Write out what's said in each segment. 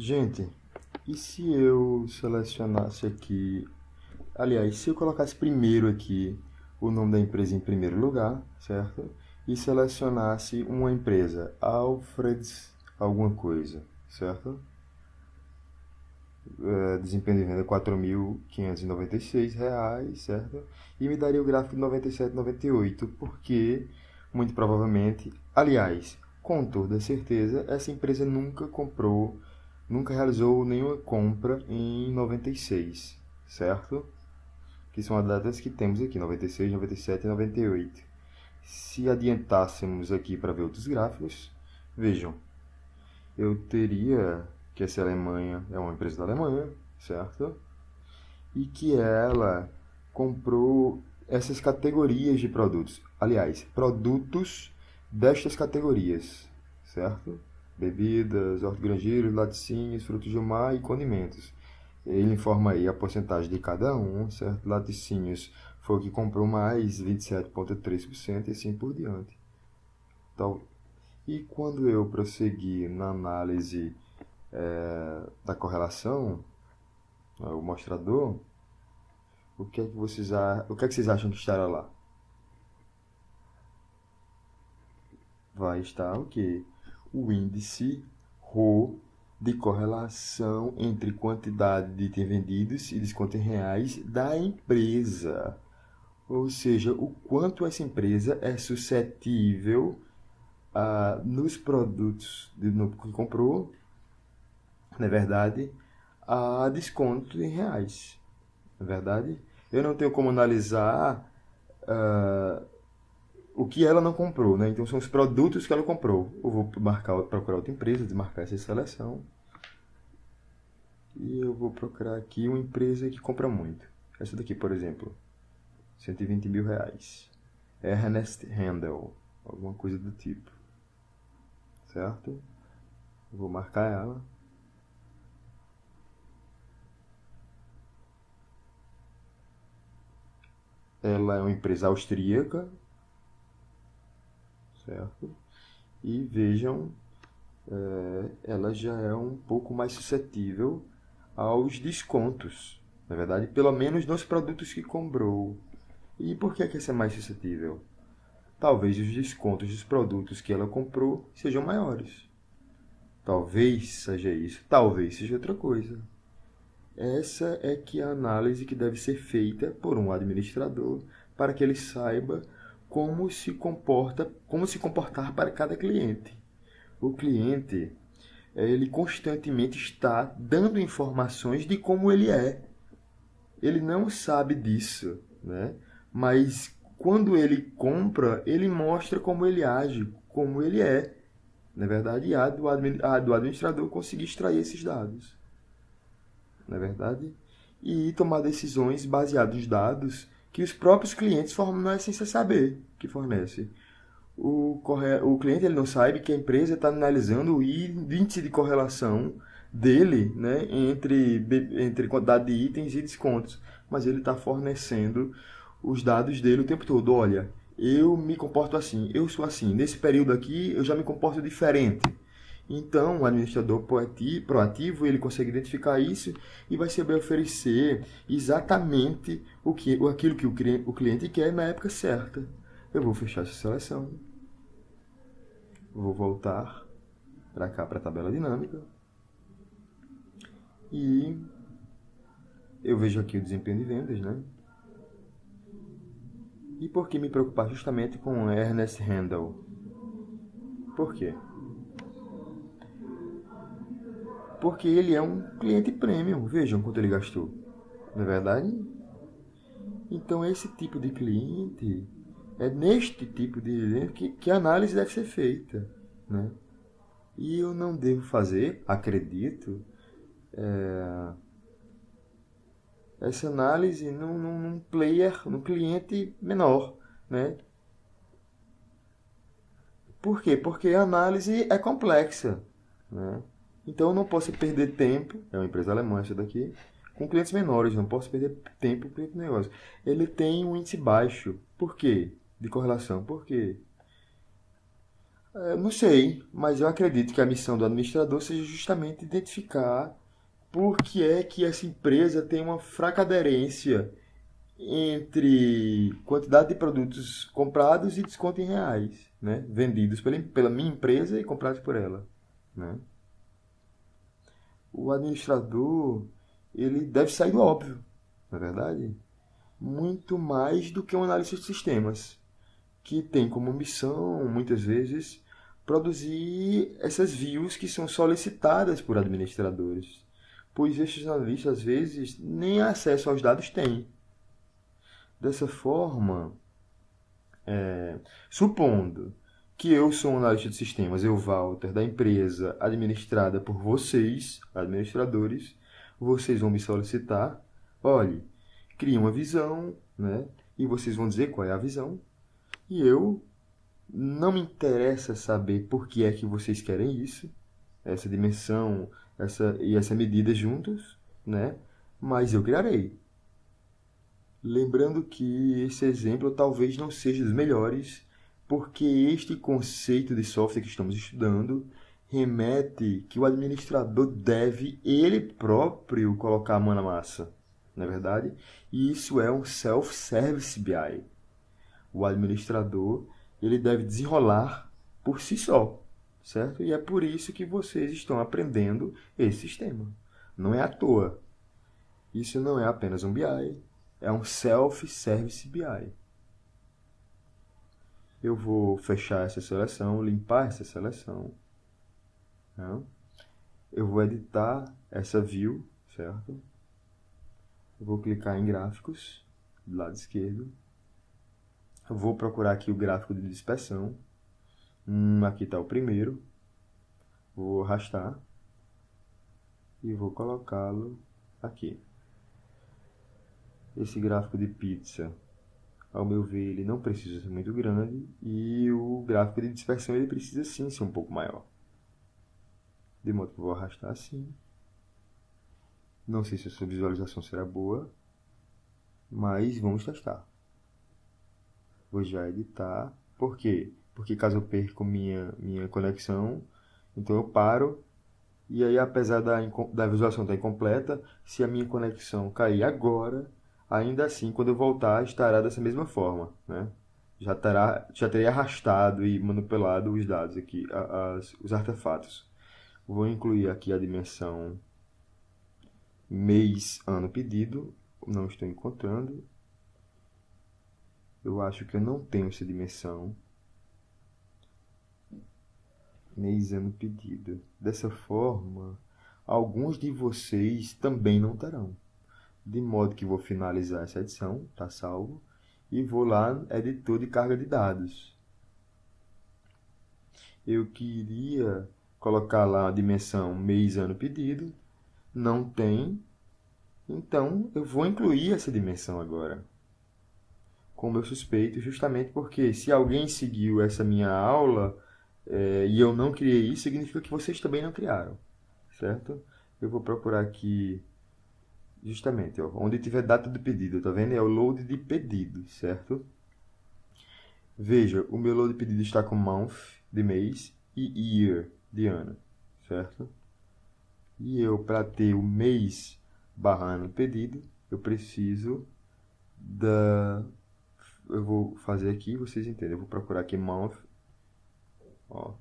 Gente, e se eu selecionasse aqui, aliás, se eu colocasse primeiro aqui o nome da empresa em primeiro lugar, certo? E selecionasse uma empresa, Alfreds alguma coisa, certo? Desempenho de venda R$ 4.596, certo? E me daria o gráfico de 97,98, porque, muito provavelmente, aliás, com toda certeza, essa empresa nunca comprou, nunca realizou nenhuma compra em 96, certo? Que são as datas que temos aqui, 96, 97 e 98. Se adiantássemos aqui para ver outros gráficos, vejam, eu teria que essa Alemanha é uma empresa da Alemanha, certo? E que ela comprou essas categorias de produtos. Aliás, produtos destas categorias, certo? Bebidas, hortigranjeiros, laticínios, frutos do mar e condimentos. Ele informa aí a porcentagem de cada um, certo? Laticínios foi o que comprou mais, 27,3% e assim por diante. Então, e quando eu prossegui na análise da correlação, o mostrador, o que é que vocês acham que estará lá? Vai estar o quê? O índice Rho de correlação entre quantidade de itens vendidos e desconto em reais da empresa. Ou seja, o quanto essa empresa é suscetível nos produtos que comprou, na verdade, a desconto em reais. Na verdade, eu não tenho como analisar o que ela não comprou, né? Então são os produtos que ela comprou. Eu vou procurar outra empresa, desmarcar essa seleção. E eu vou procurar aqui uma empresa que compra muito. Essa daqui, por exemplo, R$ 120.000. Ernest Handel, alguma coisa do tipo. Certo? Eu vou marcar ela. Ela é uma empresa austríaca, certo? E vejam, ela já é um pouco mais suscetível aos descontos, na verdade, pelo menos nos produtos que comprou. E por que essa é mais suscetível? Talvez os descontos dos produtos que ela comprou sejam maiores. Talvez seja isso, talvez seja outra coisa. Essa é que é a análise que deve ser feita por um administrador para que ele saiba como se comportar para cada cliente. O cliente, ele constantemente está dando informações de como ele é. Ele não sabe disso, né? Mas quando ele compra, ele mostra como ele age, como ele é. Na verdade, há do administrador conseguir extrair esses dados. Na verdade? E tomar decisões baseadas nos dados que os próprios clientes fornecem sem saber que fornece. O cliente ele não sabe que a empresa está analisando o índice de correlação dele, né, entre quantidade de itens e descontos, mas ele está fornecendo os dados dele o tempo todo. Olha, eu me comporto assim, eu sou assim, nesse período aqui eu já me comporto diferente. Então, o administrador proativo, ele consegue identificar isso e vai saber oferecer exatamente aquilo que o cliente quer na época certa. Eu vou fechar essa seleção. Vou voltar para cá, para a tabela dinâmica. E eu vejo aqui o desempenho de vendas, né? E por que me preocupar justamente com Ernest Handel? Por quê? Porque ele é um cliente premium. Vejam quanto ele gastou. Não é verdade? Então, esse tipo de cliente, é neste tipo de cliente que a análise deve ser feita, né? E eu não devo fazer, acredito, essa análise num player, num cliente menor, né? Por quê? Porque a análise é complexa, né? Então eu não posso perder tempo, é uma empresa alemã essa daqui, com clientes menores, não posso perder tempo com o negócio. Ele tem um índice baixo. Por quê? De correlação. Por quê? Eu não sei, mas eu acredito que a missão do administrador seja justamente identificar por que é que essa empresa tem uma fraca aderência entre quantidade de produtos comprados e desconto em reais, né? Vendidos pela minha empresa e comprados por ela, né? O administrador, ele deve sair do óbvio, na verdade, muito mais do que um analista de sistemas, que tem como missão, muitas vezes, produzir essas views que são solicitadas por administradores, pois estes analistas, às vezes, nem acesso aos dados têm. Dessa forma, supondo que eu sou um analista de sistemas, eu, Walter, da empresa administrada por vocês, administradores, vocês vão me solicitar, olhe, crie uma visão, né? E vocês vão dizer qual é a visão, e eu não me interessa saber por que é que vocês querem isso, essa dimensão, essa medida juntos, né? Mas eu criarei. Lembrando que esse exemplo talvez não seja dos melhores, porque este conceito de software que estamos estudando remete que o administrador deve ele próprio colocar a mão na massa, não é verdade? E isso é um self-service BI. O administrador ele deve desenrolar por si só, certo? E é por isso que vocês estão aprendendo esse sistema. Não é à toa. Isso não é apenas um BI, é um self-service BI. Eu vou fechar essa seleção, limpar essa seleção. Né? Eu vou editar essa view, certo? Eu vou clicar em gráficos, do lado esquerdo. Eu vou procurar aqui o gráfico de dispersão. Aqui está o primeiro. Vou arrastar e vou colocá-lo aqui. Esse gráfico de pizza, ao meu ver, ele não precisa ser muito grande e o gráfico de dispersão ele precisa sim ser um pouco maior. De modo que eu vou arrastar assim. Não sei se essa visualização será boa, mas vamos testar. Vou já editar. Por quê? Porque caso eu perca minha conexão, então eu paro. E aí, apesar da visualização estar incompleta, se a minha conexão cair agora, ainda assim, quando eu voltar, estará dessa mesma forma, né? Já teria arrastado e manipulado os dados aqui, os artefatos. Vou incluir aqui a dimensão mês, ano pedido. Não estou encontrando. Eu acho que eu não tenho essa dimensão. Mês, ano pedido. Dessa forma, alguns de vocês também não terão. De modo que vou finalizar essa edição, está salvo, e vou lá no editor de carga de dados. Eu queria colocar lá a dimensão mês, ano pedido, não tem, então eu vou incluir essa dimensão agora. Como eu suspeito, justamente porque se alguém seguiu essa minha aula e eu não criei isso, significa que vocês também não criaram, certo? Eu vou procurar aqui justamente, ó, onde tiver data do pedido, tá vendo? É o load de pedido, certo? Veja, o meu load de pedido está com month, de mês, e year, de ano, certo? E eu, para ter o mês barra ano pedido, eu preciso eu vou fazer aqui, vocês entendem. Eu vou procurar aqui month, ó.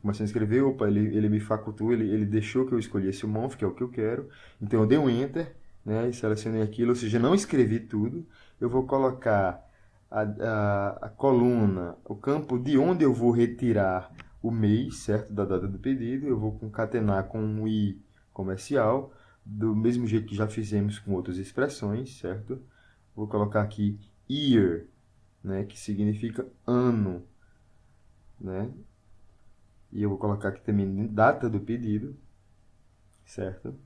Comecei a escrever, opa, ele me facultou, ele deixou que eu escolhesse o month, que é o que eu quero. Então eu dei um enter, né, e selecionei aquilo, ou seja, não escrevi tudo. Eu vou colocar a coluna, o campo de onde eu vou retirar o mês, certo, da data do pedido. Eu vou concatenar com um i comercial, do mesmo jeito que já fizemos com outras expressões, certo? Vou colocar aqui year, né, que significa ano, né? E eu vou colocar aqui também data do pedido, certo?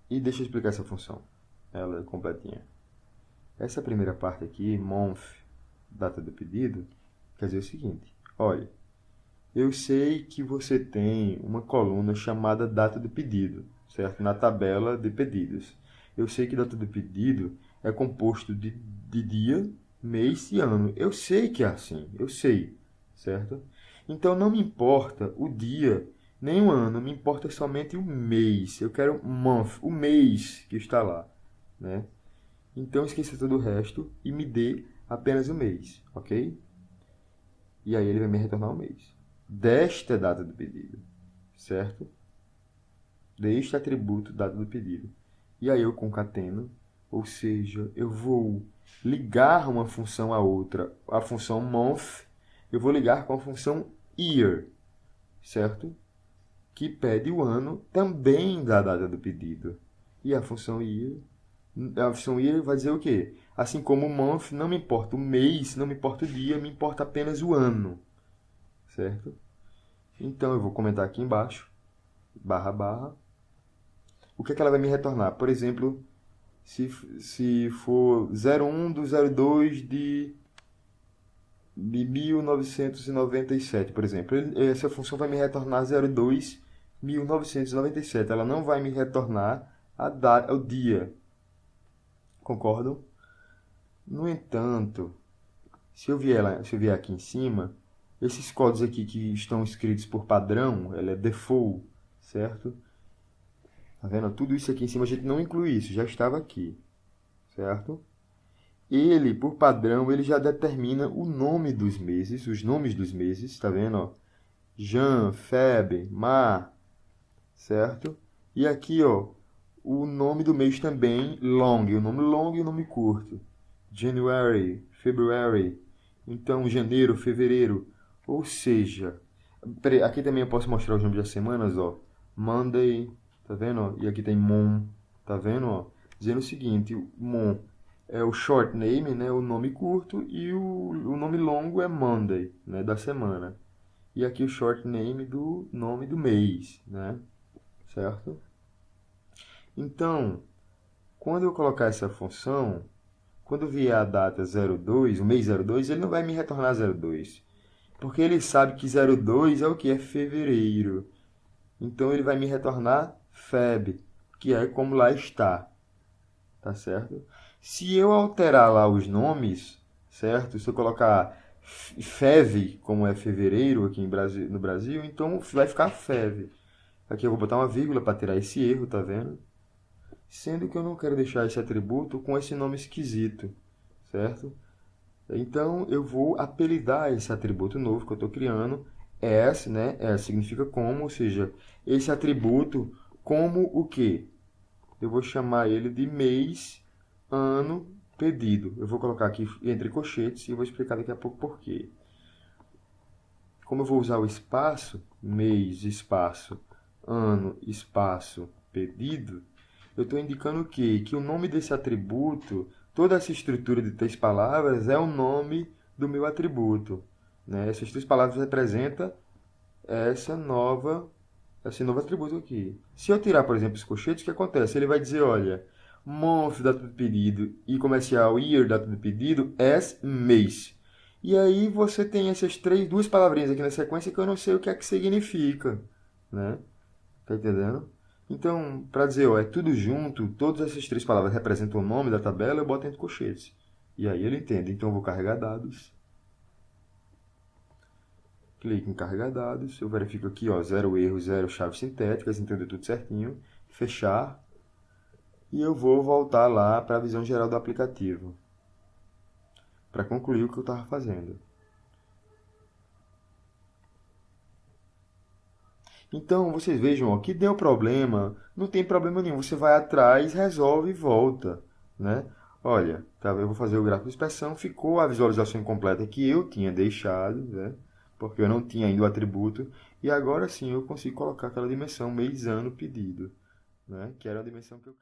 E deixa eu explicar essa função, ela é completinha. Essa primeira parte aqui, month, data do pedido, quer dizer o seguinte, olha, eu sei que você tem uma coluna chamada data do pedido, certo? Na tabela de pedidos. Eu sei que data do pedido é composto de dia, mês e ano. Eu sei que é assim, eu sei, certo? Então não me importa o dia, nem o ano, me importa somente o mês. Eu quero month, o mês que está lá, né? Então esqueça todo o resto e me dê apenas o mês, ok? E aí ele vai me retornar o mês. Desta data do pedido, certo? Deste atributo data do pedido. E aí eu concateno, ou seja, eu vou ligar uma função a outra. A função month, eu vou ligar com a função year, certo? Que pede o ano também da data do pedido. E a função year vai dizer o quê? Assim como o month, não me importa o mês, não me importa o dia, me importa apenas o ano, certo? Então eu vou comentar aqui embaixo, barra, barra. O que é que ela vai me retornar? Por exemplo, se for 01 do 02 de 1997, por exemplo. Essa função vai me retornar 02 1997. Ela não vai me retornar a data, o dia. Concordam? No entanto, se eu vier aqui em cima, esses códigos aqui que estão escritos por padrão, ela é default, certo? Tá vendo? Tudo isso aqui em cima a gente não inclui isso, já estava aqui, certo? Ele, por padrão, ele já determina o nome dos meses, os nomes dos meses, tá vendo? Ó? Jan, Feb, Mar, certo? E aqui, ó, o nome do mês também, long, o nome long e o nome curto. January, February, então janeiro, fevereiro, ou seja, aqui também eu posso mostrar os nomes das semanas, ó, Monday, tá vendo? E aqui tem Mon, tá vendo? Ó? Dizendo o seguinte, Mon é o short name, né, o nome curto, e o nome longo é Monday, né, da semana. E aqui o short name do nome do mês, né, certo? Então, quando eu colocar essa função, quando vier a data 02, o mês 02, ele não vai me retornar 02. Porque ele sabe que 02 é o que? É fevereiro. Então ele vai me retornar Feb, que é como lá está. Tá certo? Se eu alterar lá os nomes, certo? Se eu colocar Fev, como é fevereiro aqui no Brasil, então vai ficar Fev. Aqui eu vou botar uma vírgula para tirar esse erro, tá vendo? Sendo que eu não quero deixar esse atributo com esse nome esquisito, certo? Então, eu vou apelidar esse atributo novo que eu estou criando, as, né? As significa como, ou seja, esse atributo como o quê? Eu vou chamar ele de mês, ano, pedido. Eu vou colocar aqui entre colchetes e vou explicar daqui a pouco por quê. Como eu vou usar o espaço, mês, espaço, ano, espaço, pedido, eu estou indicando o quê? Que o nome desse atributo, toda essa estrutura de 3 palavras é o nome do meu atributo, né? Essas 3 palavras representam esse novo atributo aqui. Se eu tirar, por exemplo, os colchetes, o que acontece? Ele vai dizer, olha, month, data do pedido, e comercial, year, data do pedido, as, mês. E aí você tem essas duas palavrinhas aqui na sequência que eu não sei o que é que significa, né? Tá entendendo? Então, para dizer, ó, é tudo junto, todas essas 3 palavras representam o nome da tabela, eu boto entre colchetes. E aí ele entende. Então, eu vou carregar dados. Clique em carregar dados. Eu verifico aqui, ó, 0 erro, 0 chaves sintéticas, entendeu tudo certinho. Fechar. E eu vou voltar lá para a visão geral do aplicativo. Para concluir o que eu estava fazendo. Então, vocês vejam, ó, que deu problema, não tem problema nenhum. Você vai atrás, resolve e volta, né? Olha, tá, eu vou fazer o gráfico de inspeção, ficou a visualização incompleta que eu tinha deixado, né? Porque eu não tinha ainda o atributo. E agora sim eu consigo colocar aquela dimensão mês, ano, pedido, né? Que era a dimensão que eu